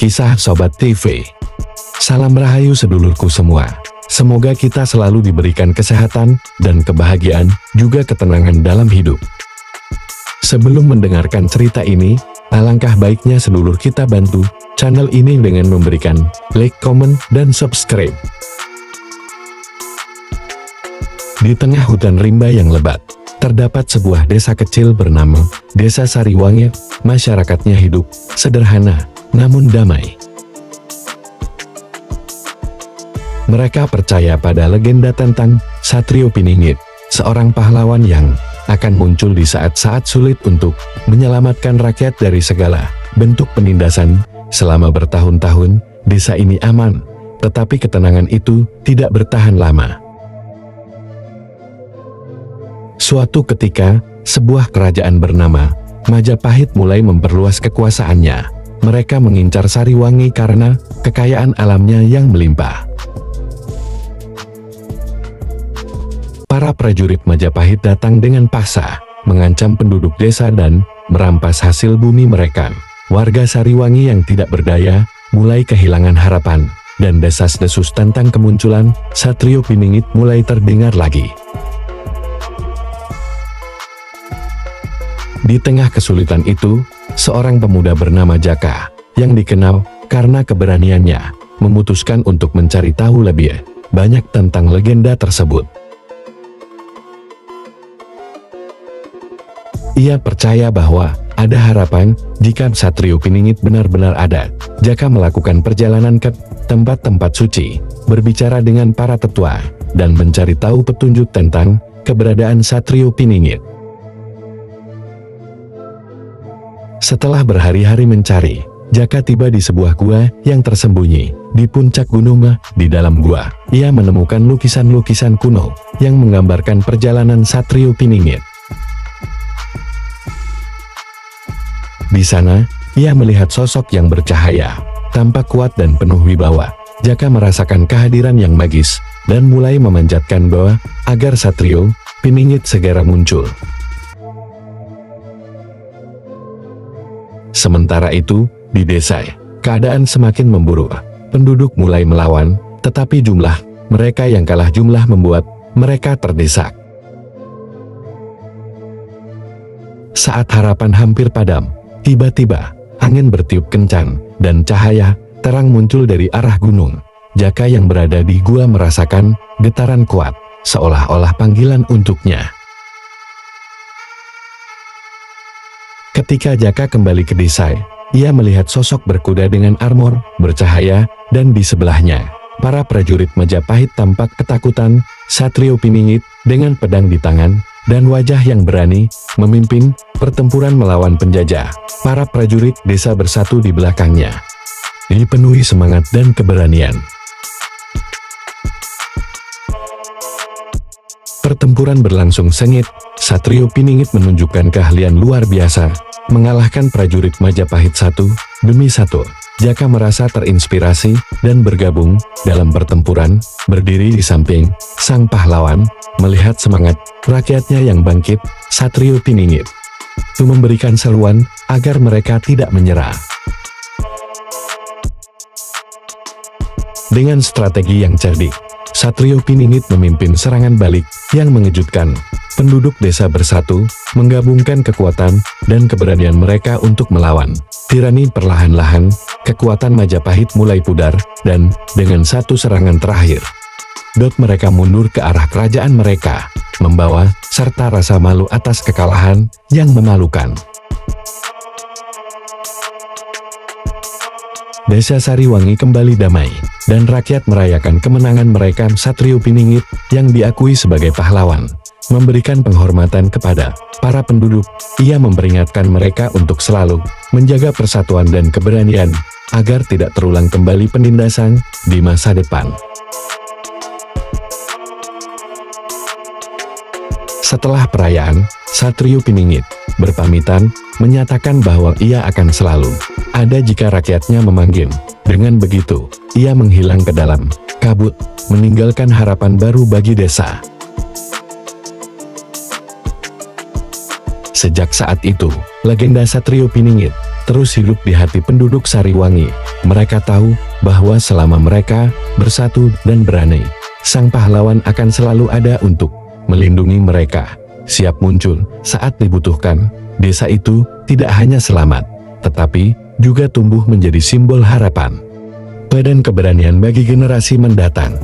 Kisah Sobat TV. Salam rahayu sedulurku semua. Semoga kita selalu diberikan kesehatan dan kebahagiaan, juga ketenangan dalam hidup. Sebelum mendengarkan cerita ini, alangkah baiknya sedulur kita bantu channel ini dengan memberikan like, komen, dan subscribe. Di tengah hutan rimba yang lebat, terdapat sebuah desa kecil bernama Desa Sariwangi. Masyarakatnya hidup sederhana, namun damai. Mereka percaya pada legenda tentang Satrio Piningit, seorang pahlawan yang akan muncul di saat-saat sulit untuk menyelamatkan rakyat dari segala bentuk penindasan. Selama bertahun-tahun, desa ini aman, tetapi ketenangan itu tidak bertahan lama. Suatu ketika, sebuah kerajaan bernama Majapahit mulai memperluas kekuasaannya. Mereka mengincar Sariwangi karena kekayaan alamnya yang melimpah. Para prajurit Majapahit datang dengan paksa, mengancam penduduk desa dan merampas hasil bumi mereka. Warga Sariwangi yang tidak berdaya mulai kehilangan harapan, dan desas-desus tentang kemunculan Satrio Piningit mulai terdengar lagi. Di tengah kesulitan itu, seorang pemuda bernama Jaka, yang dikenal karena keberaniannya, memutuskan untuk mencari tahu lebih banyak tentang legenda tersebut. Ia percaya bahwa ada harapan jika Satrio Piningit benar-benar ada. Jaka melakukan perjalanan ke tempat-tempat suci, berbicara dengan para tetua, dan mencari tahu petunjuk tentang keberadaan Satrio Piningit. Setelah berhari-hari mencari, Jaka tiba di sebuah gua yang tersembunyi di puncak gunung. Di dalam gua, ia menemukan lukisan-lukisan kuno yang menggambarkan perjalanan Satrio Piningit. Di sana, ia melihat sosok yang bercahaya, tampak kuat dan penuh wibawa. Jaka merasakan kehadiran yang magis, dan mulai memanjatkan doa agar Satrio Piningit segera muncul. Sementara itu, di desa, keadaan semakin memburuk. Penduduk mulai melawan, tetapi jumlah mereka yang kalah jumlah membuat mereka terdesak. Saat harapan hampir padam, tiba-tiba angin bertiup kencang, dan cahaya terang muncul dari arah gunung. Jaka yang berada di gua merasakan getaran kuat, seolah-olah panggilan untuknya. Ketika Jaka kembali ke desa, ia melihat sosok berkuda dengan armor bercahaya, dan di sebelahnya, para prajurit Majapahit tampak ketakutan. Satrio Piningit dengan pedang di tangan, dan wajah yang berani, memimpin pertempuran melawan penjajah. Para prajurit desa bersatu di belakangnya, dipenuhi semangat dan keberanian. Pertempuran berlangsung sengit. Satrio Piningit menunjukkan keahlian luar biasa, mengalahkan prajurit Majapahit satu demi satu. Jaka merasa terinspirasi dan bergabung dalam pertempuran, berdiri di samping sang pahlawan, melihat semangat rakyatnya yang bangkit. Satrio Piningit itu memberikan seruan agar mereka tidak menyerah. Dengan strategi yang cerdik, Satrio Piningit memimpin serangan balik yang mengejutkan. Penduduk desa bersatu, menggabungkan kekuatan dan keberanian mereka untuk melawan tirani. Perlahan-lahan, kekuatan Majapahit mulai pudar, dan dengan satu serangan terakhir, mereka mundur ke arah kerajaan mereka, membawa serta rasa malu atas kekalahan yang memalukan. Desa Sariwangi kembali damai, dan rakyat merayakan kemenangan mereka. Satrio Piningit yang diakui sebagai pahlawan memberikan penghormatan kepada para penduduk. Ia memperingatkan mereka untuk selalu menjaga persatuan dan keberanian, agar tidak terulang kembali penindasan di masa depan. Setelah perayaan, Satrio Piningit berpamitan, menyatakan bahwa ia akan selalu ada jika rakyatnya memanggil. Dengan begitu, ia menghilang ke dalam kabut, meninggalkan harapan baru bagi desa. Sejak saat itu, legenda Satrio Piningit terus hidup di hati penduduk Sariwangi. Mereka tahu bahwa selama mereka bersatu dan berani, sang pahlawan akan selalu ada untuk melindungi mereka. Siap muncul saat dibutuhkan, desa itu tidak hanya selamat, tetapi juga tumbuh menjadi simbol harapan dan keberanian bagi generasi mendatang.